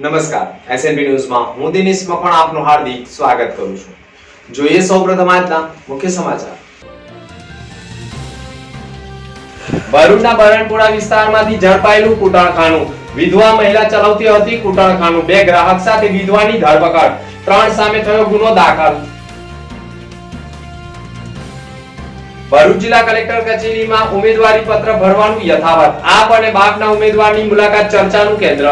નમસ્કાર, એસએનબી ન્યૂઝમાં હું દિનેશ મકવાણા આપનું હાર્દિક સ્વાગત કરું છું। જોઈએ સૌપ્રથમ આજના મુખ્ય સમાચાર। ભરૂચના બરણપુરા વિસ્તારમાંથી ઝડપાયેલું કૂટણખાનું। વિધવા મહિલા ચલાવતી હતી કૂટણખાનું। 2 ગ્રાહક સાથે વિધવાની ધરપકડ। 3 સામે થયો ગુનો દાખલ। ભરૂચ જિલ્લા કલેક્ટર કચેરીમાં ઉમેદવારી પત્ર ભરવાનું યથાવત। આપ અને બાપના ઉમેદવારની મુલાકાત ચર્ચાનું કેન્દ્ર।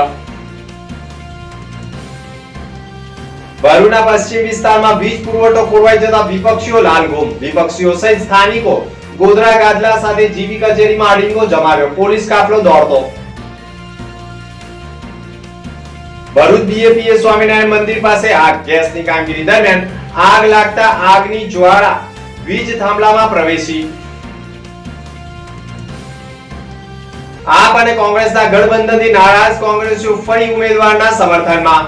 ભરૂચના પશ્ચિમ વિસ્તારમાં વીજ પુરવઠો ખોરવાઈ જતા વિપક્ષીઓ લાલઘૂમ। વિપક્ષીઓ સહિત સ્થાનિકો ગોધરા ગાદલા સાથે જીબી કચેરીમાં અડીંગો જમાવ્યો। પોલીસ કાફલો દોડતો। ભરૂચ બીએપીએ સ્વામિનારાયણ મંદિર પાસે આગ। ગેસની કામગીરી દરમિયાન આગ લાગતા આગની જ્વાળા વીજ થાંભલામાં પ્રવેશી। આપ અને કોંગ્રેસના ગઠબંધનથી નારાજ કોંગ્રેસીઓ ફરી ઉમેદવારના સમર્થનમાં।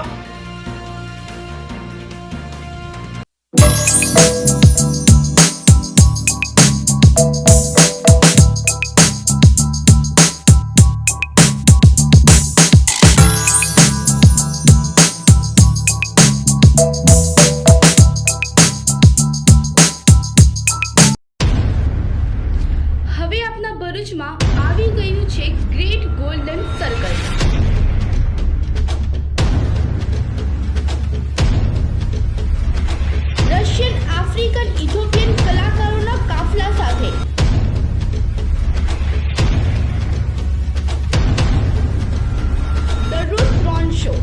હવે આપના ભરૂચમાં આવી ગયું છે great golden circle. Russian, African, Ethiopian કલાકારોના કાફલા સાથે દરરોજ 3 શો,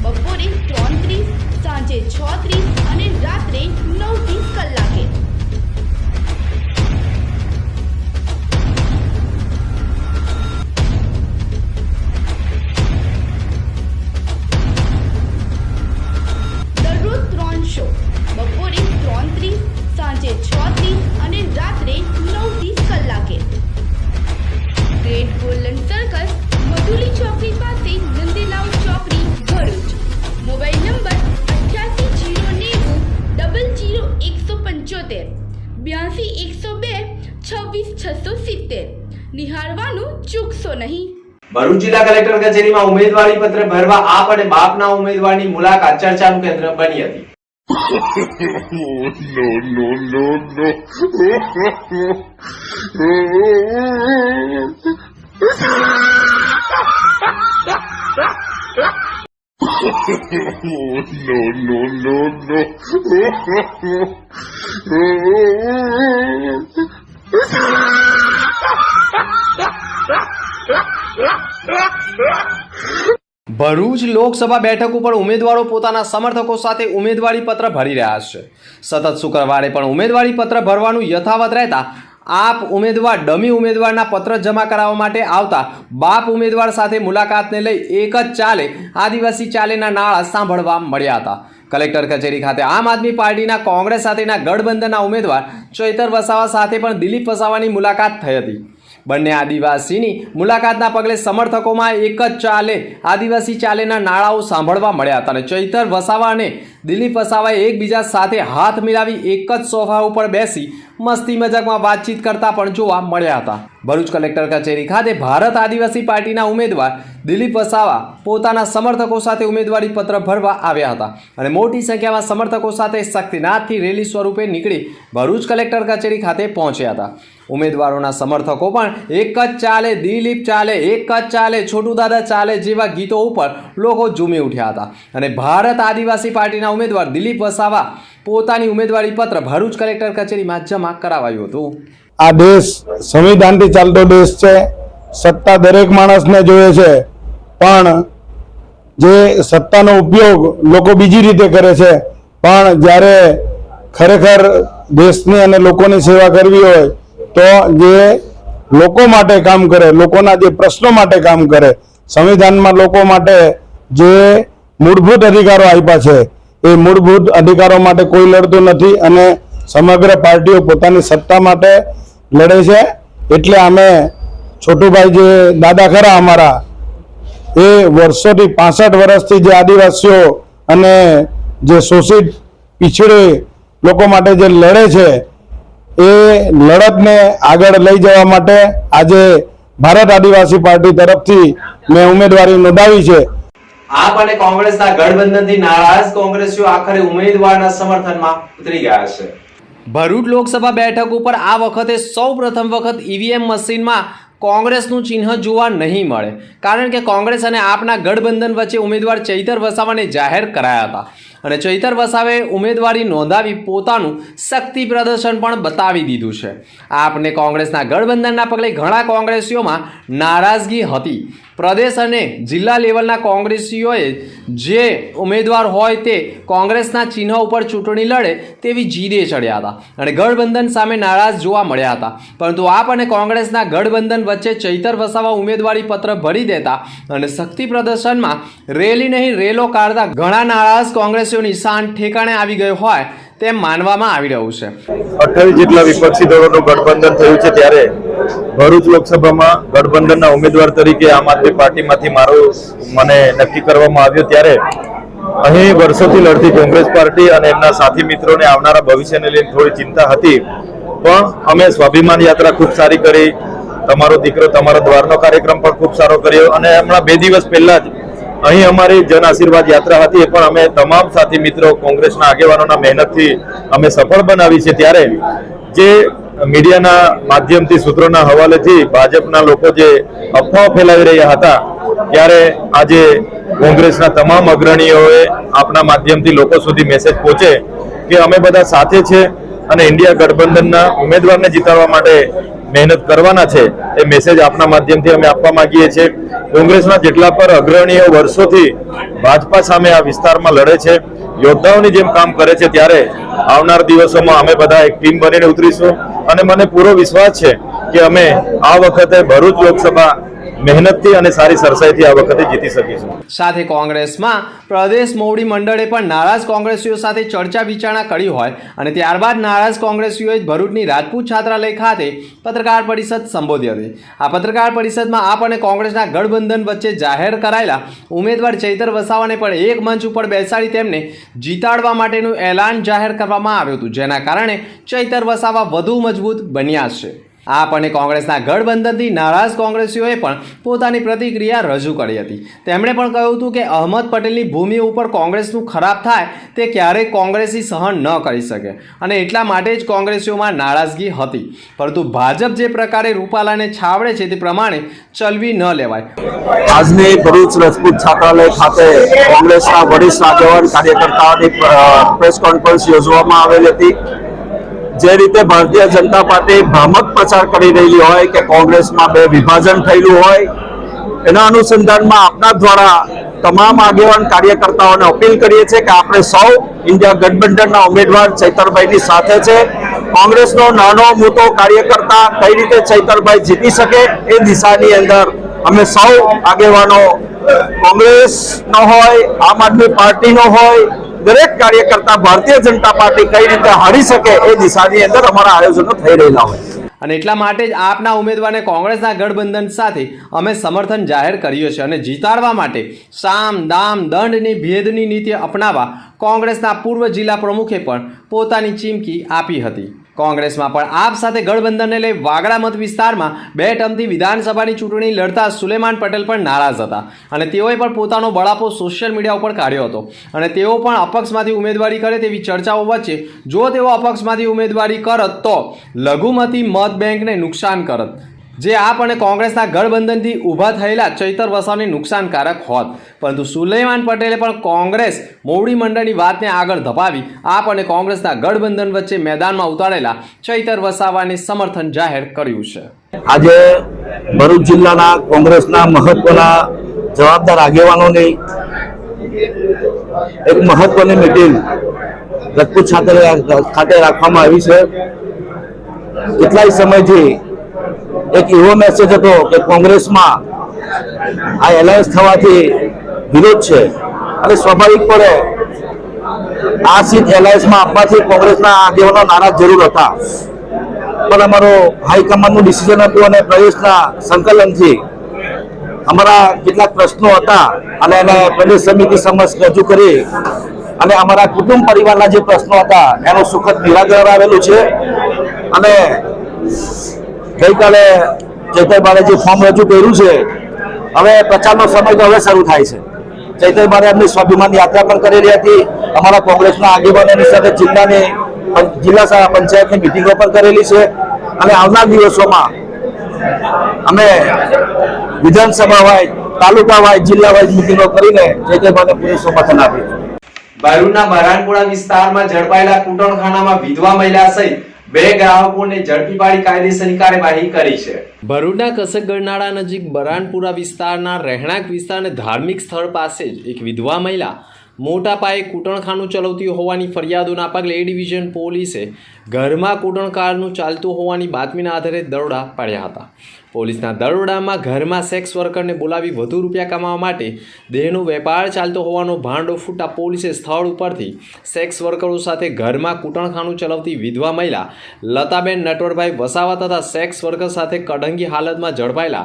બપોરે 3:30, સાંજે 6:30 અને રાત્રે 9:30 કલાકે। શો બપોરે 3:30, સાંજે 6:30 અને રાત્રે 9:30 કલાકે। ગ્રેટ ગોલ્ડન સર્કલ, મધુલી ચોકડી પાસે, નંદીલાલ ચોકડી, ભરૂચ। Mobile number 8809000175 82 102 26 670। નિહાળવાનું ચૂકશો નહીં। ભરૂચ જિલ્લા કલેક્ટર કચેરીમાં ઉમેદવારી પત્ર ભરવા આપ અને બાપના ઉમેદવારની મુલાકાત ચર્ચાનું કેન્દ્ર બની હતી। ભરૂચ લોકસભા બેઠક ઉપર ઉમેદવારો પોતાના સમર્થકો સાથે ઉમેદવારી પત્ર ભરી રહ્યા છે। સતત શુક્રવારે પણ ઉમેદવારી પત્ર ભરવાનું યથાવત રહેતા આપ ઉમેદવાર ડમી ઉમેદવારના પત્ર જમા કરાવવા માટે આવતા બાપ ઉમેદવાર સાથે મુલાકાતને લઈ એક જ ચાલે આદિવાસી ચાલેના નાળા સાંભળવા મળ્યા હતા। કલેક્ટર કચેરી ખાતે આમ આદમી પાર્ટીના કોંગ્રેસ સાથેના ગઠબંધનના ઉમેદવાર ચૈતર વસાવા સાથે પણ દિલીપ વસાવાની મુલાકાત થઈ હતી। બંને આદિવાસીની મુલાકાતના પગલે સમર્થકોમાં એક જ ચાલે આદિવાસી ચાલેના નાળાઓ સાંભળવા મળ્યા હતા અને ચૈતર વસાવા અને દિલીપ વસાવાએ એકબીજા સાથે હાથ મિલાવી એક જ સોફા ઉપર બેસી મસ્તી મજાકમાં વાતચીત કરતા પણ જોવા મળ્યા હતા। ભરૂચ કલેક્ટર કચેરી ખાતે ભારત આદિવાસી પાર્ટીના ઉમેદવાર દિલીપ વસાવા પોતાના સમર્થકો સાથે ઉમેદવારી પત્ર ભરવા આવ્યા હતા અને મોટી સંખ્યામાં સમર્થકો સાથે શક્તિનાથથી રેલી સ્વરૂપે નીકળી ભરૂચ કલેક્ટર કચેરી ખાતે પહોંચ્યા હતા। ઉમેદવારોના સમર્થકો પણ એક જ ચાલે દિલીપ ચાલે, એક જ ચાલે છોટુ દાદા ચાલે જેવા ગીતો ઉપર લોકો ઝૂમી ઉઠ્યા હતા અને ભારત આદિવાસી પાર્ટીના ઉમેદવાર દિલીપ વસાવા પોતાની ઉમેદવારી પત્ર ભરૂચ કલેક્ટર કચેરીમાં જમા કરાવાયું હતું। આ દેશ સંવિધાનથી ચાલતો દેશ છે। સત્તા દરેક માણસને જોઈએ છે, પણ જે સત્તાનો ઉપયોગ લોકો બીજી રીતે કરે છે। પણ જ્યારે ખરેખર દેશની અને લોકોની સેવા કરવી હોય તો જે લોકો માટે કામ કરે, લોકોના જે પ્રશ્નો માટે કામ કરે, સંવિધાનમાં લોકો માટે જે મૂળભૂત અધિકારો આપ્યા છે એ મૂળભૂત અધિકારો માટે કોઈ લડતું નથી અને સમગ્ર પાર્ટીઓ પોતાની સત્તા માટે લડે છે। એટલે અમે છોટુભાઈ જે દાદા ખરા અમારા, એ વર્ષોથી 65 વર્ષથી જે આદિવાસીઓ અને જે શોષિત પીછડે લોકો માટે જે લડે છે એ લડતને આગળ લઈ જવા માટે આજે ભારત આદિવાસી પાર્ટી તરફથી મેં ઉમેદવારી નોંધાવી છે। આપ અને કોંગ્રેસના ગઠબંધનથી નારાજ કોંગ્રેસીઓ આખરે ઉમેદવારના સમર્થનમાં ઉતરી ગયા છે. ભરૂચ લોકસભા બેઠક ઉપર આ વખતે સૌપ્રથમ વખત ઈવીએમ મશીનમાં કોંગ્રેસનું ચિહ્ન જોવા નહીં મળે, કારણ કે કોંગ્રેસ અને આપના ગઠબંધન વચ્ચે ઉમેદવાર ચૈતર વસાવાને જાહેર કરાયા હતા અને ચૈતર વસાવે ઉમેદવારી નોંધાવી પોતાનું શક્તિ પ્રદર્શન પણ બતાવી દીધું છે. આપને કોંગ્રેસના ગઠબંધનના પગલે ઘણા કોંગ્રેસીઓમાં નારાજગી હતી. પ્રદેશ અને જિલ્લા લેવલના કોંગ્રેસીઓએ જે ઉમેદવાર હોય તે કોંગ્રેસના ચિહ્ન ઉપર ચૂંટણી લડે તેવી જીદે ચડ્યા હતા અને ગઠબંધન સામે નારાજ જોવા મળ્યા હતા. પરંતુ આપ અને કોંગ્રેસના ગઠબંધન વચ્ચે ચૈતર વસાવા ઉમેદવારી પત્ર ભરી દેતા અને શક્તિ પ્રદર્શનમાં રેલી નહીં રેલો કાઢતા ઘણા નારાજ કોંગ્રેસીઓ નિશાન ઠેકાણે આવી ગયો હોય તેમ માનવામાં આવી રહ્યું છે. 28 જેટલા વિપક્ષી દળોનું ગઠબંધન થયું છે ત્યારે ભરૂચ લોકસભામાં ગઠબંધનના ઉમેદવાર તરીકે આમ આદમી પાર્ટીમાંથી મને નક્કી કરવામાં આવ્યો ત્યારે અહીં વર્ષોથી લડતી કોંગ્રેસ પાર્ટી અને એમના સાથી મિત્રોને આવનારા ભવિષ્યને લઈને થોડી ચિંતા હતી, પણ અમે સ્વાભિમાન યાત્રા ખૂબ સારી કરી, તમારો દીકરો તમારા દ્વારનો કાર્યક્રમ પણ ખૂબ સારો કર્યો અને હમણાં 2 દિવસ પહેલા જ અહીં અમારી જન આશીર્વાદ યાત્રા હતી, એ પણ અમે તમામ સાથી મિત્રો કોંગ્રેસના આગેવાનોના મહેનતથી અમે સફળ બનાવી છે. ત્યારે જે મીડિયાના માધ્યમથી સૂત્રોના હવાલેથી ભાજપના લોકો જે અફવાઓ ફેલાવી રહ્યા હતા, ત્યારે આજે કોંગ્રેસના તમામ અગ્રણીઓએ આપના માધ્યમથી લોકો સુધી મેસેજ પહોંચે કે અમે બધા સાથે છે અને ઇન્ડિયા ગઠબંધનના ઉમેદવારને જીતાડવા માટે મહેનત કરવાના છે, એ મેસેજ આપના માધ્યમથી અમે આપવા માંગીએ છીએ. કોંગ્રેસના જેટલા પર અગ્રણીઓ વર્ષોથી ભાજપા સામે આ વિસ્તારમાં લડે છે, યોદ્ધાઓની જેમ કામ કરે છે, ત્યારે આવનાર દિવસોમાં અમે બધા એક ટીમ બનીને ઉતરીશું અને મને પૂરો વિશ્વાસ છે કે અમે આ વખતે ભરૂચ લોકસભા મહેનતથી અને સારી સરસાઈથી આ વખતે જીતી શકીશું. સાથે કોંગ્રેસમાં પ્રદેશ મોવડી મંડળે પણ નારાજ કોંગ્રેસીઓ સાથે ચર્ચા વિચારણા કરી હોય અને ત્યારબાદ નારાજ કોંગ્રેસીઓએ ભરૂચની રાજપૂત છાત્રાલય ખાતે પત્રકાર પરિષદ સંબોધી હતી. આ પત્રકાર પરિષદમાં આપ અને કોંગ્રેસના ગઠબંધન વચ્ચે જાહેર કરાયેલા ઉમેદવાર ચૈતર વસાવાને પણ એક મંચ ઉપર બેસાડી તેમને જીતાડવા માટેનું એલાન જાહેર કરવામાં આવ્યું હતું, જેના કારણે ચૈતર વસાવા વધુ મજબૂત બન્યા છે. આપ અને કોંગ્રેસના ગઠબંધનથી નારાજ કોંગ્રેસીઓએ પણ પોતાની પ્રતિક્રિયા રજૂ કરી હતી. તેમણે પણ કહ્યું હતું કે અહમદ પટેલની ભૂમિ ઉપર કોંગ્રેસનું ખરાબ થાય તે ક્યારેય કોંગ્રેસી સહન ન કરી શકે અને એટલા માટે જ કોંગ્રેસીઓમાં નારાજગી હતી. પરંતુ ભાજપ જે પ્રકારે રૂપાલાને છાવડે છે તે પ્રમાણે ચલવી ન લેવાય. આજની ભરૂચ રાજપૂત છાત્રાલય ખાતે કોંગ્રેસના વરિષ્ઠ આગેવાન કાર્યકર્તાઓની પ્રેસ કોન્ફરન્સ યોજવામાં આવેલી હતી. જે રીતે ભારતીય જનતા પાર્ટી ભ્રામક પ્રચાર કરી રહેલી હોય કે કોંગ્રેસમાં 2 વિભાજન થયેલું હોય, એના અનુસંધાનમાં આપના દ્વારા તમામ આગેવાન કાર્યકર્તાઓને અપીલ કરીએ છીએ કે આપણે સૌ ઇન્ડિયા ગઠબંધનના ઉમેદવાર ચૈતરભાઈની સાથે છે. કોંગ્રેસનો નાનો મોટો કાર્યકર્તા કઈ રીતે ચૈતરભાઈ જીતી શકે એ દિશાની અંદર અમે સૌ આગેવાનો, કોંગ્રેસનો હોય, આમ આદમી પાર્ટીનો હોય, દરેક કાર્યકર્તા ભારતીય જનતા પાર્ટી કઈ રીતે હારી શકે એ દિશાની અંદર અમારા આયોજનો થઈ રહેલા હોય. અને એટલા માટે જ આપના ઉમેદવારને કોંગ્રેસના ગઠબંધન સાથે અમે સમર્થન જાહેર કર્યું છે અને જીતાડવા માટે સામ દામ દંડની ભેદની નીતિ અપનાવવા કોંગ્રેસના પૂર્વ જિલ્લા પ્રમુખે પણ પોતાની ચીમકી આપી હતી. કોંગ્રેસમાં પણ આપ સાથે ગઠબંધનને લઈ વાગડા મત વિસ્તારમાં 2 ટર્મથી વિધાનસભાની ચૂંટણી લડતા સુલેમાન પટેલ પણ નારાજ હતા અને તેઓએ પણ પોતાનો બળાપો સોશિયલ મીડિયા ઉપર કાઢ્યો હતો અને તેઓ પણ અપક્ષમાંથી ઉમેદવારી કરે તેવી ચર્ચાઓ વચ્ચે જો તેઓ અપક્ષમાંથી ઉમેદવારી કરત તો લઘુમતી મત બેંકને નુકસાન કરત, જે આપ અને કોંગ્રેસના ગઠબંધનથી ઊભા થયેલા ચૈતર વસાવાને નુકસાનકારક હોત. પરંતુ સુલેમાન પટેલે પણ કોંગ્રેસ મોવડી મંડળની વાતને આગળ ધપાવી આપ અને કોંગ્રેસના ગઠબંધન વચ્ચે મેદાનમાં ઉતારેલા ચૈતર વસાવાને સમર્થન જાહેર કર્યું છે. આજે ભરૂચ જિલ્લાના કોંગ્રેસના મહત્વના જવાબદાર આગેવાનોની એક મહત્વની મિટિંગ રાજપૂત ખાતે રાખવામાં આવી છે. કેટલાય સમયથી એક એવો મેસેજ હતો કે કોંગ્રેસમાં આ એલાયન્સ થવાથી વિરોધ છે અને સ્વાભાવિકપણે આ સીટ એલાયન્સમાં આપવાથી કોંગ્રેસના આગેવાનો નારાજ જરૂર હતા, પણ અમારો હાઈકમાન્ડનું ડિસિઝન હતું અને પ્રદેશના સંકલનથી અમારા કેટલાક પ્રશ્નો હતા અને એને પ્રદેશ સમિતિ સમક્ષ રજૂ કરી અને અમારા કુટુંબ પરિવારના જે પ્રશ્નો હતા એનું સુખદ નિરાકરણ આવેલું છે. અને ગઈકાલે ચૈતરભાઈએ જે ફોર્મ રજૂ કર્યું છે, હવે પ્રચારનો સમય તો હવે શરૂ થાય છે ચૈતરભાઈ એમની સ્વાભિમાન યાત્રા પણ કરેલી હતી. અમારા કોંગ્રેસના આગેવાનોની સાથે જિલ્લા પંચાયતની મિટિંગો પણ કરેલી છે અને આવનાર દિવસોમાં અમે વિધાનસભા વાઇઝ, તાલુકા વાઇઝ, જિલ્લા વાઇઝ મિટિંગો કરીને ચૈતરભાઈને પૂરું સમર્થન આપ્યું. ભરૂચના બરાનપુરા વિસ્તારમાં ઝડપાયેલા કૂટણખાનામાં વિધવા મહિલા સહિત 2 ગ્રાહકોને ઝડપી પાડી કાયદેસરની કાર્યવાહી કરી છે. ભરૂચના કસક ગરનાળા નજીક બરાનપુરા વિસ્તારના રહેણાંક વિસ્તાર અને ધાર્મિક સ્થળ પાસે જ એક વિધવા મહિલા મોટા પાયે કૂટણખાનું ચલાવતી હોવાની ફરિયાદોના પગલે એ ડિવિઝન પોલીસે ઘરમાં કૂટણકારનું ચાલતું હોવાની બાતમીના આધારે દરોડા પાડ્યા હતા. પોલીસના દરોડામાં ઘરમાં સેક્સ વર્કરને બોલાવી વધુ રૂપિયા કમાવા માટે દેહનો વેપાર ચાલતો હોવાનો ભાંડો ફૂટતા પોલીસે સ્થળ ઉપરથી સેક્સ વર્કરો સાથે ઘરમાં કૂટણખાનું ચલાવતી વિધવા મહિલા લતાબેન નટવરભાઈ વસાવા તથા સેક્સ વર્કર સાથે કડંગી હાલતમાં ઝડપાયેલા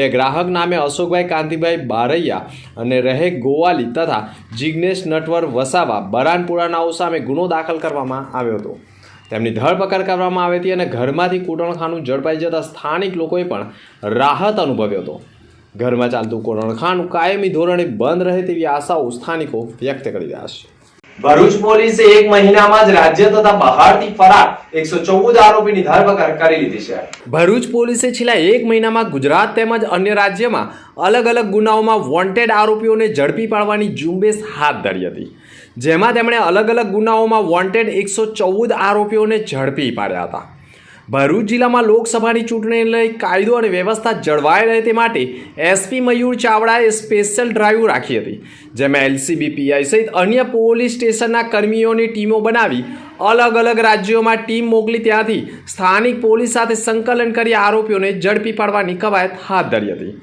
2 ગ્રાહક નામે અશોકભાઈ કાંતિભાઈ બારૈયા અને રહેક ગોવાલી તથા જિગ્નેશ નટવર વસાવા બરાનપુરાનાઓ સામે ગુનો દાખલ કરવામાં આવ્યો હતો. તેમની ધરપકડ કરવામાં આવી હતી અને ઘરમાંથી કૂટણખાનું ઝડપાઈ જતા સ્થાનિક લોકોએ પણ રાહત અનુભવ્યો હતો. ઘરમાં ચાલતું કૂટણખાનું કાયમી ધોરણે બંધ રહે તેવી આશાઓ સ્થાનિકો વ્યક્ત કરી રહ્યા છે. ભરૂચ પોલીસે 1 મહિનામાં જ રાજ્ય તથા બહારથી ફરાર 114 આરોપીની ધરપકડ કરી લીધી છે. ભરૂચ પોલીસે છેલ્લા 1 મહિનામાં ગુજરાત તેમજ અન્ય રાજ્યમાં અલગ અલગ ગુનાઓમાં વોન્ટેડ આરોપીઓને ઝડપી પાડવાની ઝુંબેશ હાથ ધરી હતી, જેમાં તેમણે અલગ અલગ ગુનાઓમાં વોન્ટેડ 114 આરોપીઓને ઝડપી પાડ્યા હતા. ભરૂચ જિલ્લામાં લોકસભાની ચૂંટણીને લઈ કાયદો અને વ્યવસ્થા જળવાઈ રહે તે માટે એસપી મયુર ચાવડાએ સ્પેશિયલ ડ્રાઈવ રાખી હતી, જેમાં એલસીબી પીઆઈ સહિત અન્ય પોલીસ સ્ટેશનના કર્મીઓની ટીમો બનાવી અલગ અલગ રાજ્યોમાં ટીમ મોકલી ત્યાંથી સ્થાનિક પોલીસ સાથે સંકલન કરી આરોપીઓને ઝડપી પાડવાની કવાયત હાથ ધરી હતી.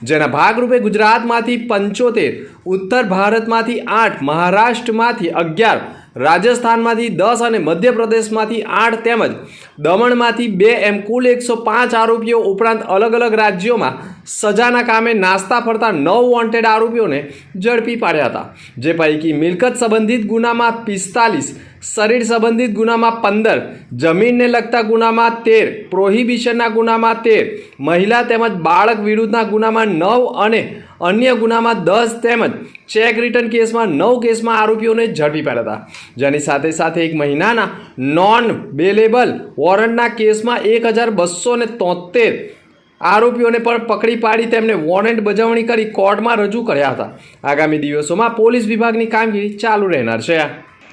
જેના ભાગરૂપે ગુજરાતમાંથી 75, ઉત્તર ભારતમાંથી 8, મહારાષ્ટ્રમાંથી 11, રાજસ્થાનમાંથી 10 અને મધ્યપ્રદેશમાંથી 8 તેમજ દમણમાંથી 2 એમ કુલ 105 આરોપીઓ ઉપરાંત અલગ અલગ રાજ્યોમાં સજાના કામે નાસ્તા ફરતા 9 વોન્ટેડ આરોપીઓને ઝડપી પાડ્યા હતા, જે પૈકી મિલકત સંબંધિત ગુનામાં 45, શરીર સંબંધિત ગુનામાં 15, જમીનને લગતા ગુનામાં 13, પ્રોહિબિશનના ગુનામાં 13, મહિલા તેમજ બાળક વિરુદ્ધના ગુનામાં 9 અને અન્ય ગુનામાં 10 તેમજ ચેક રિટર્ન કેસમાં 9 કેસમાં આરોપીઓને ઝડપી પાડ્યા હતા. જેની સાથે સાથે 1 મહિનાના નોન બેલેબલ વોરંટના કેસમાં 1273 આરોપીઓને પણ પકડી પાડી તેમને વોરંટ બજાવણી કરી કોર્ટમાં રજૂ કર્યા હતા. આગામી દિવસોમાં પોલીસ વિભાગની કામગીરી ચાલુ રહેનાર છે.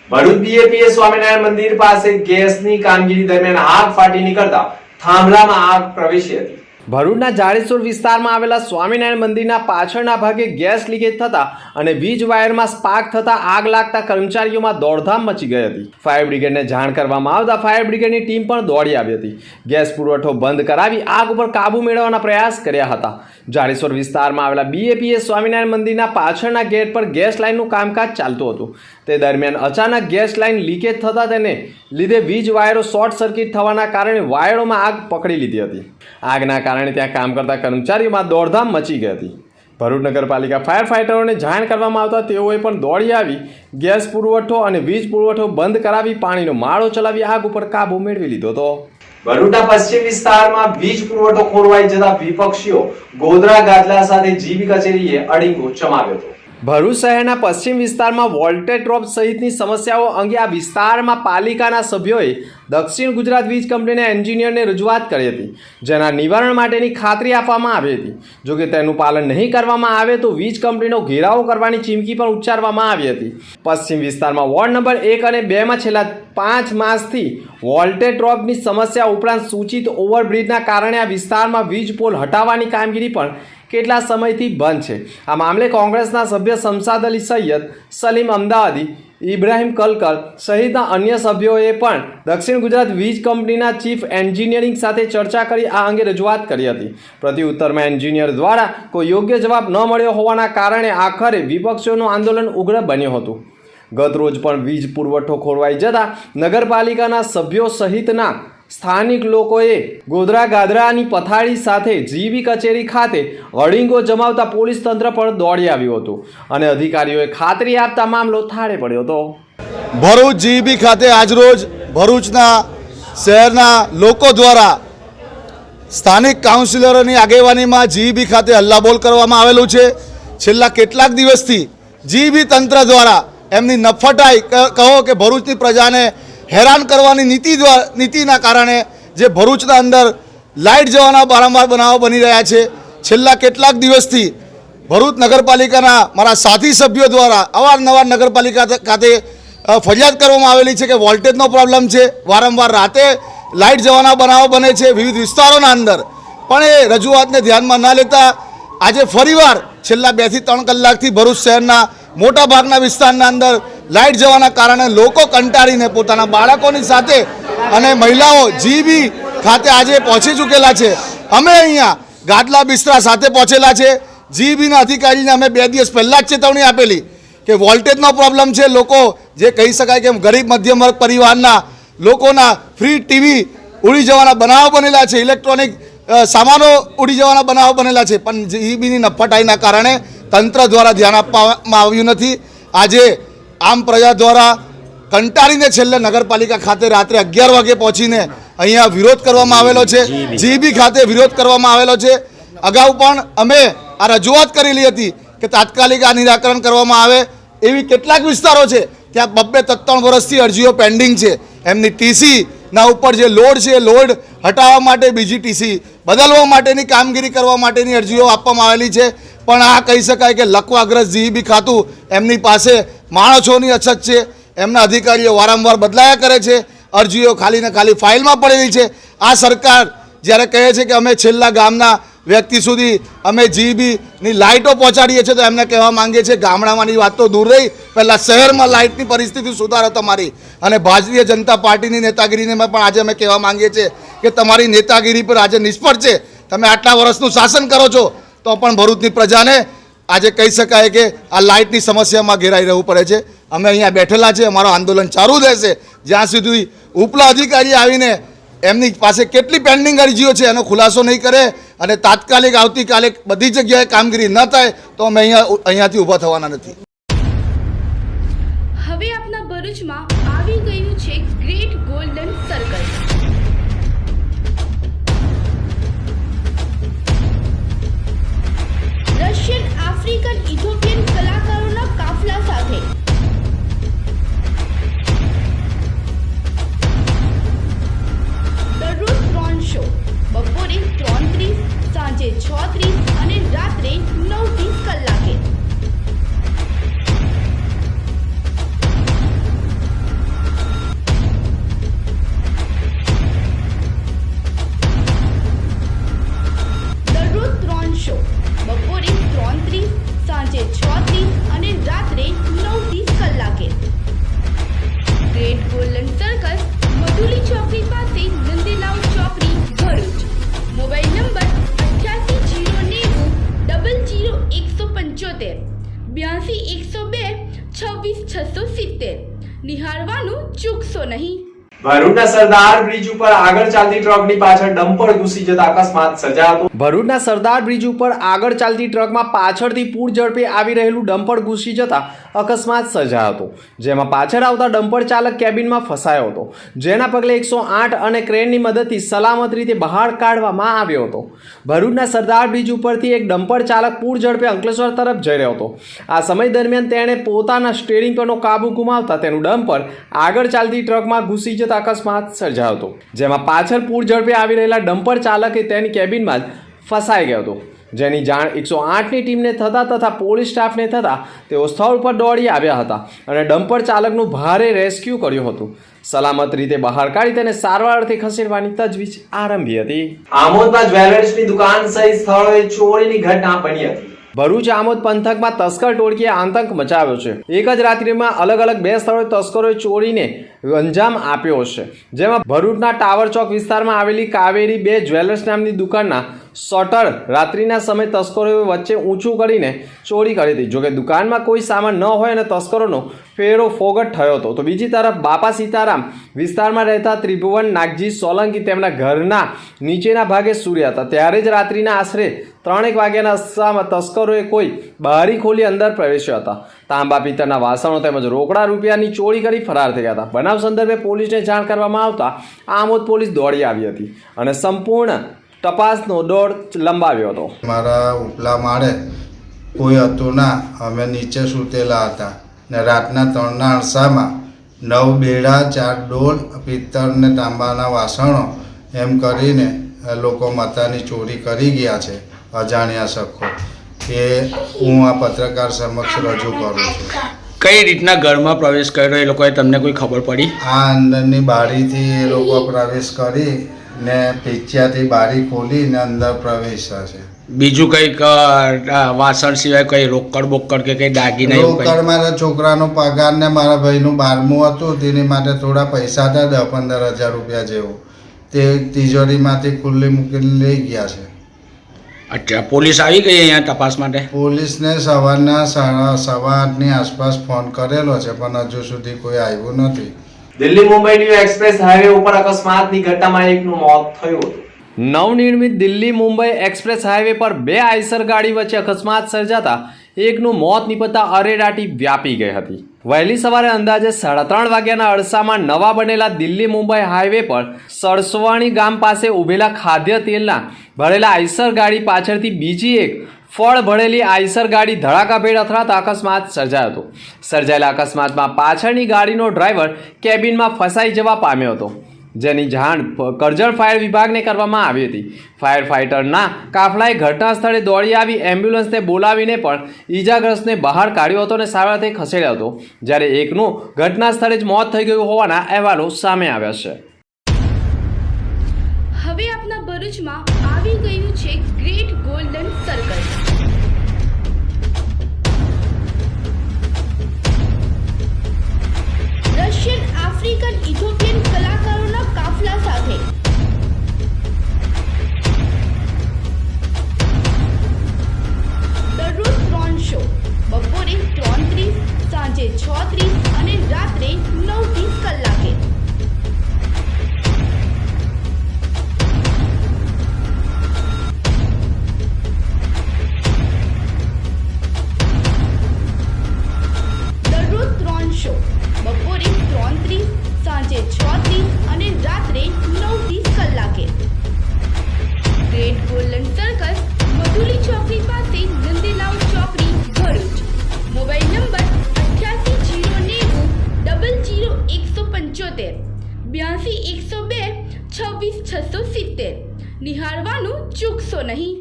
ભરૂચ બીએપીએ સ્વામિનારાયણ મંદિર પાસે ગેસની કામગીરી દરમિયાન આગ ફાટી નીકળતા થાંભલામાં આગ પ્રવેશી હતી. ભરૂચના જાડેશ્વર વિસ્તારમાં આવેલા સ્વામિનારાયણ મંદિરના પાછળના ભાગે ગેસ લીકેજ થતા અને વીજ વાયરમાં સ્પાર્ક થતા આગ લાગતા કર્મચારીઓમાં દોડધામ મચી ગઈ હતી. ફાયર બ્રિગેડને જાણ કરવામાં આવતા ફાયર બ્રિગેડની ટીમ પણ દોડી આવી હતી. ગેસ પુરવઠો બંધ કરાવી આગ ઉપર કાબુ મેળવવાના પ્રયાસ કર્યા હતા. જાડેશ્વર વિસ્તારમાં આવેલા બીએપીએ સ્વામિનારાયણ મંદિરના પાછળના ગેટ પર ગેસ લાઇનનું કામકાજ ચાલતું હતું. તે દરમિયાન અચાનક ગેસ લાઇન લીકેજ થતા તેને લીધે વીજ વાયરો શોર્ટ સર્કિટ થવાના કારણે વાયરોમાં આગ પકડી લીધી હતી. આગના કારણે ત્યાં કામ કરતા કર્મચારીઓમાં દોડધામ મચી ગઈ હતી. ભરૂચ નગરપાલિકા ફાયર ફાઇટરોને જાણ કરવામાં આવતા તેઓએ પણ દોડી આવી ગેસ પુરવઠો અને વીજ પુરવઠો બંધ કરાવી પાણીનો માળો ચલાવી આગ ઉપર કાબુ મેળવી લીધો હતો. ભરૂચના પશ્ચિમ વિસ્તારમાં વીજ પુરવઠો ખોરવાઈ જતા વિપક્ષીઓ ગોધરા ગાદલા સાથે જીબી કચેરીએ અડીંગો જમાવ્યો હતો. ભરૂચ શહેરના પશ્ચિમ વિસ્તારમાં વોલ્ટેજ ડ્રોપ સહિતની સમસ્યાઓ અંગે આ વિસ્તારમાં પાલિકાના સભ્યોએ દક્ષિણ ગુજરાત વીજ કંપનીના એન્જિનિયરને રજૂઆત કરી હતી, જેના નિવારણ માટેની ખાતરી આપવામાં આવી હતી. જોકે તેનું પાલન નહીં કરવામાં આવે તો વીજ કંપનીનો ઘેરાવો કરવાની ચીમકી પણ ઉચ્ચારવામાં આવી હતી. પશ્ચિમ વિસ્તારમાં વોર્ડ નંબર 1 અને 2માં છેલ્લા 5 માસથી વોલ્ટેજ ડ્રોપની સમસ્યા ઉપરાંત સૂચિત ઓવરબ્રિજના કારણે આ વિસ્તારમાં વીજ પોલ હટાવવાની કામગીરી પણ કેટલા સમયથી બંધ છે. આ મામલે કોંગ્રેસના સભ્ય શમશાદ અલી સૈયદ, સલીમ અમદાવાદી, ઇબ્રાહિમ કલકલ સહિતના અન્ય સભ્યોએ પણ દક્ષિણ ગુજરાત વીજ કંપનીના ચીફ એન્જિનિયરિંગ સાથે ચર્ચા કરી આ અંગે રજૂઆત કરી હતી. પ્રતિ ઉત્તરમાં એન્જિનિયર દ્વારા કોઈ યોગ્ય જવાબ ન મળ્યો હોવાના કારણે આખરે વિપક્ષોનું આંદોલન ઉગ્ર બન્યું હતું. ગત રોજ પણ વીજ પુરવઠો ખોરવાઈ જતા નગરપાલિકાના સભ્યો સહિતના સ્થાનિક લોકોએ ગોધરા ગાદરાની પથારી સાથે જીબી કચેરી ખાતે અડીંગો જમાવતા પોલીસ તંત્ર પણ દોડી આવ્યું હતું અને અધિકારીઓએ ખાતરી આપતા મામલો થાળે પડ્યો હતો. ભરૂચ જીબી ખાતે આજરોજ ભરૂચના શહેરના લોકો દ્વારા સ્થાનિક કાઉન્સિલરોની આગેવાનીમાં જીબી ખાતે હલ્લાબોલ કરવામાં આવેલું છે. છેલ્લા કેટલાક દિવસથી જીબી તંત્ર દ્વારા એમની નફટાઈ કહો કે ભરૂચની પ્રજાને હેરાન કરવાની નીતિના કારણે જે ભરૂચના અંદર લાઇટ જવાના વારંવાર બનાવો બની રહ્યા છે. છેલ્લા કેટલાક દિવસથી ભરૂચ નગરપાલિકાના મારા સાથી સભ્યો દ્વારા અવારનવાર નગરપાલિકા ખાતે ફરિયાદ કરવામાં આવેલી છે કે વોલ્ટેજનો પ્રોબ્લેમ છે, વારંવાર રાતે લાઇટ જવાના બનાવો બને છે વિવિધ વિસ્તારોના અંદર. પણ એ રજૂઆતને ધ્યાનમાં ન લેતા આજે ફરીવાર છેલ્લા 2 થી 3 કલાકથી ભરૂચ શહેરના મોટા ભાગના વિસ્તારના અંદર લાઇટ જવાના કારણે લોકો કંટાળીને પોતાના બાળકોની સાથે અને મહિલાઓ જીબી ખાતે આજે પહોંચી ચૂકેલા છે. અમે અહીંયા ગાદલા બિસ્તરા સાથે પહોંચેલા છે. જીબીના અધિકારીને અમે 2 દિવસ પહેલાં જ ચેતવણી આપેલી કે વોલ્ટેજનો પ્રોબ્લેમ છે. લોકો જે કહી શકાય કે ગરીબ મધ્યમ વર્ગ પરિવારના લોકોના ફ્રી ટીવી ઉડી જવાના બનાવો બનેલા છે, ઇલેક્ટ્રોનિક સામાનો ઉડી જવાના બનાવો બનેલા છે. પણ જીબીની નફટાઈના કારણે તંત્ર દ્વારા ધ્યાન આપવામાં આવ્યું નથી. આજે આમ પ્રજા દ્વારા કંટાળીને છેલ્લે નગરપાલિકા ખાતે રાત્રે 11 વાગે પહોંચીને અહીંયા વિરોધ કરવામાં આવેલો છે. જીબી ખાતે વિરોધ કરવામાં આવેલો છે. અગાઉ પણ અમે આ રજૂઆત કરેલી હતી કે તાત્કાલિક આ નિરાકરણ કરવામાં આવે. એવી કેટલાક વિસ્તારો છે ત્યાં 2-3 વર્ષથી અરજીઓ પેન્ડિંગ છે. એમની ટીસીના ઉપર જે લોડ છે એ લોડ હટાવવા માટે બીજી ટીસી બદલવા માટેની કામગીરી કરવા માટેની અરજીઓ આપવામાં આવેલી છે. પણ આ કહી શકાય કે લકવાગ્રસ્ત જીબી ખાતું એમની પાસે માણસોની અછત છે. એમના અધિકારીઓ વારંવાર બદલાયા કરે છે. અરજીઓ ખાલી ને ખાલી ફાઇલમાં પડેલી છે. આ સરકાર જ્યારે કહે છે કે અમે છેલ્લા ગામના વ્યક્તિ સુધી અમે જીબીની લાઇટો પહોંચાડીએ છીએ તો એમને કહેવા માંગીએ છીએ ગામડામાંની વાત તો દૂર રહી, પહેલાં શહેરમાં લાઇટની પરિસ્થિતિ સુધારો તમારી. અને ભારતીય જનતા પાર્ટીની નેતાગીરીને પણ આજે અમે કહેવા માંગીએ છીએ કે તમારી નેતાગીરી પર આજે નિષ્ફળ છે. તમે આટલા વર્ષનું શાસન કરો છો તો પણ ભરૂચની પ્રજાને આજે કહી શકાય કે આ લાઇટની સમસ્યામાં ઘેરાઈ રહેવું પડે છે. અમે અહીંયા બેઠેલા છે, અમારું આંદોલન ચાલુ રહેશે જ્યાં સુધી ઉપલા અધિકારી આવીને એમની પાસે કેટલી પેન્ડિંગ અરજીઓ છે એનો ખુલાસો નહીં કરે અને તાત્કાલિક આવતીકાલે બધી જગ્યાએ કામગીરી ન થાય તો અમે અહીંયાથી ઊભા થવાના નથી. હવે આપના ભરૂચમાં આવી ગયું છે great golden circle. Russian, African, Ethiopian કલાકારોના કાફલા સાથે દરરોજ 3 શો, બપોરે 3:30, સાંજે 6:30 અને રાત્રે 9:30 કલાકે. દરરોજ 3 શો, બપોરે 3:30, સાંજે 6:30 અને રાત્રે 9:30 કલાકે. ગ્રેટ ગોલ્ડન સર્કલ, મધુલી ચોકડી પાસે, નંદીલાલ ચોકડી, ભરૂચ. Mobile number 8809000175, 82 102 26 670. નિહાળવાનું ચૂકશો નહીં. ભરૂચના સરદાર બ્રિજ ઉપર આગળ ચાલતી ટ્રકની પાછળ ડમ્પર ઘૂસી જતા અકસ્માત સર્જાયો. ભરૂચના સરદાર બ્રિજ ઉપર આગળ ચાલતી ટ્રકમાં પાછળથી પૂર ઝડપે આવી રહેલું ડમ્પર ઘૂસી જતા અકસ્માત સર્જાયો હતો, જેમાં પાછળ આવતા ડમ્પર ચાલક કેબિનમાં ફસાયો હતો, જેના પગલે 108 અને ક્રેનની મદદથી સલામત રીતે બહાર કાઢવામાં આવ્યો હતો. ભરૂચના સરદાર બ્રિજ ઉપરથી એક ડમ્પર ચાલક પૂર ઝડપે અંકલેશ્વર તરફ જઈ રહ્યો હતો. આ સમય દરમિયાન તેણે પોતાના સ્ટીયરિંગ પરનો કાબુ ગુમાવતા તેનું ડમ્પર આગળ ચાલતી ટ્રકમાં ઘૂસી જતા અકસ્માત સર્જાયો હતો, જેમાં પાછળ પૂર ઝડપે આવી રહેલા ડમ્પર ચાલકે તેની કેબિનમાં જ ફસાઈ ગયો હતો, જેની જાણ 108ની ટીમને થતાં તથા પોલીસ સ્ટાફને થતાં તેઓ સ્થળ પર દોડી આવ્યા હતા અને ડમ્પર ચાલકનું ભારે રેસ્ક્યુ કર્યું હતું. સલામત રીતે બહાર કાઢી તેને સારવાર અર્થે ખસેડવાની તજવીજ આરંભી હતી. આમોદમાં જ્વેલર્સની દુકાન સહિત સ્થળોએ ચોરીની ઘટના બની હતી. ભરૂચ આમોદ પંથકમાં તસ્કર ટોળકીએ આતંક મચાવ્યો છે. એક જ રાત્રિમાં અલગ અલગ 2 સ્થળોએ તસ્કરોએ ચોરીને અંજામ આપ્યો છે, જેમાં ભરૂચના ટાવર ચોક વિસ્તારમાં આવેલી કાવેરી 2 જ્વેલર્સ નામની દુકાનના શટર રાત્રિના સમયે તસ્કરોએ વચ્ચે ઊંચું કરીને ચોરી કરી હતી. જોકે દુકાનમાં કોઈ સામાન ન હોય અને તસ્કરોનો ફેરો ફોગટ થયો હતો. તો બીજી તરફ બાપા સીતારામ વિસ્તારમાં રહેતા ત્રિભુવન નાગજી સોલંકી તેમના ઘરના નીચેના ભાગે સૂર્યા હતા, ત્યારે જ રાત્રિના આશરે 3 વાગ્યાના અરસામાં તસ્કરોએ કોઈ બારી ખોલી અંદર પ્રવેશ્યા હતા. તાંબા પિત્તળના વાસણો તેમજ રોકડા રૂપિયાની ચોરી કરી ફરાર થઈ ગયા હતા. બનાવ સંદર્ભે પોલીસને જાણ કરવામાં આવતા આમોદ પોલીસ દોડી આવી હતી અને સંપૂર્ણ તપાસનો દોર લંબાવ્યો હતો. મારા ઉપલા માળે કોઈ હતું ના. અમે નીચે સૂતેલા હતા ને રાતના 3ના અરસામાં 9 બેડા, 4 ડોલ, પિત્તળ ને તાંબાના વાસણો એમ કરીને લોકો માતાની ચોરી કરી ગયા છે અજાણ્યા શખ્સો. એ હું આ પત્રકાર સમક્ષ રજૂ કરું છું. કઈ રીતના ઘરમાં પ્રવેશ કર્યો એ લોકોએ તમને કોઈ ખબર પડી? આ અંદરની બારીથી એ લોકો પ્રવેશ કરી ને પીછ્યાથી બારી ખોલી ને અંદર પ્રવેશ્યા છે. બીજું કંઈક વાસણ સિવાય કઈ રોકડ બોકડ કે કઈ દાગીના એવું કંઈ? રોકડ મારા છોકરાનો પગાર ને મારા ભાઈનું 12મું હતું તેની માટે થોડા પૈસા હતા 10-15 હજાર રૂપિયા જેવું. તે તિજોરીમાંથી ખુલ્લી મૂકીને લઈ ગયા છે. અચ્છા, પોલીસ આવી ગઈ અહીંયા તપાસ માટે? પોલીસને સવારના 8:15ની આસપાસ ફોન કરેલો છે પણ હજુ સુધી કોઈ આવ્યું નથી. Delhi Mumbai new express highway ઉપર અકસ્માતની ઘટનામાં એકનું મોત થયું હતું. નવનિર્મિત દિલ્હી મુંબઈ એક્સપ્રેસ હાઈવે પર 2 આઈસર ગાડી વચ્ચે અકસ્માત સર્જાતા એકનું મોત નીપજતા અરેરાટી વ્યાપી ગઈ હતી. વહેલી સવારે અંદાજે 3:30 વાગ્યાના અરસામાં નવા બનેલા દિલ્હી મુંબઈ હાઈવે પર સરસવાણી ગામ પાસે ઉભેલા ખાદ્ય તેલના ભરેલા આઈસર ગાડી પાછળથી બીજી એક ફળ ભરેલી આઈસર ગાડી ધડાકાભેર અથડાતા અકસ્માત સર્જાયો હતો. સર્જાયેલા અકસ્માતમાં પાછળની ગાડીનો ડ્રાઈવર કેબિનમાં ફસાઈ જવા પામ્યો હતો, જેની જાણ કરજણ ફાયર વિભાગને કરવામાં આવી હતી. ફાયર ફાઇટરના કાફલાએ ઘટના સ્થળે દોડી આવી એમ્બ્યુલન્સને બોલાવીને પણ ઈજાગ્રસ્તને બહાર કાઢ્યો હતો અને સારવારથી ખસેડ્યો હતો, જ્યારે એકનું ઘટના સ્થળે જ મોત થઈ ગયું હોવાના અહેવાલો સામે આવ્યા છે. હવે આપના ભરૂચમાં આવી ગયું છે great golden circle. Russian, African, Ethiopian કલાકારોના કાફલા સાથે દરરોજ 3 શો, બપોરે 3:30, સાંજે 6:30 અને રાત્રે 9:30 કલાકે. દરરોજ 3 શો, બપોરે 3:30, સાંજે 6:30 અને રાત્રે 9:30 કલાકે. ગ્રેટ ગોલ્ડન સર્કસ, મધુલી ચોકડી પાસે, નંદીલાલ ચોકડી, ભરૂચ. Mobile number 8809000175, 82 102 26670. નિહાળવાનું ચૂકશો નહીં.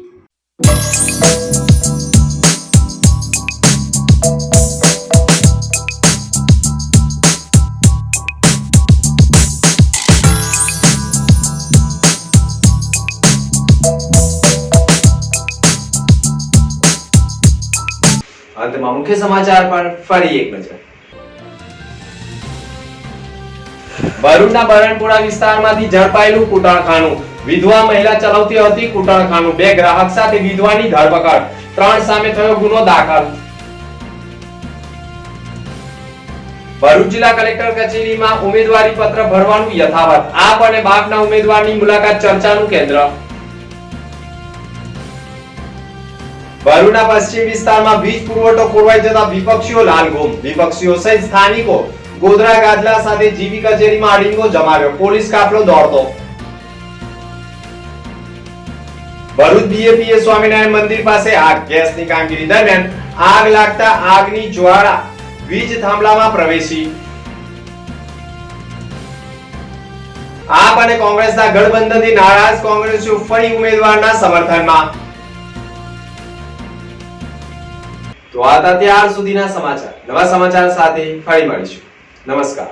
અંતમાં મુખ્ય સમાચાર પર ફરી એક નજર. ભરૂચના બરણપુરા વિસ્તારમાંથી ઝડપાયેલું કૂટણખાનું. વિધવા મહિલા ચલાવતી હતી કૂટણખાનું. 2 ગ્રાહક સાથે વિધવાની ધરપકડ. 3 સામે થયો ગુનો દાખલ. ભરૂચ જિલ્લા કલેક્ટર કચેરીમાં ઉમેદવારી પત્ર ભરવાનું યથાવત. આપ અને બાપના ઉમેદવારની મુલાકાત ચર્ચાનું કેન્દ્ર. ભરૂચના પશ્ચિમ વિસ્તારમાં વીજ પુરવઠો ખોરવાઈ જતા વિપક્ષીઓ લાલઘૂમ. વિપક્ષીઓ સહિત સ્થાનિકો ગોધરા ગાદલા સાથે જીબી કચેરીમાં અડીંગો જમાવ્યો. પોલીસ કાફલો દોડતો. ભરૂચ બીએપીએ સ્વામિનારાયણ મંદિર પાસે આગ. ગેસની કામગીરી દરમિયાન આગ લાગતા આગની જ્વાળા વીજ થાંભલામાં પ્રવેશી. આપ અને કોંગ્રેસના ગઠબંધનથી નારાજ કોંગ્રેસીઓ ફરી ઉમેદવારના સમર્થનમાં. તો આ હતા ત્યાર સુધીના સમાચાર. નવા સમાચાર સાથે ફરી મળીશું. નમસ્કાર.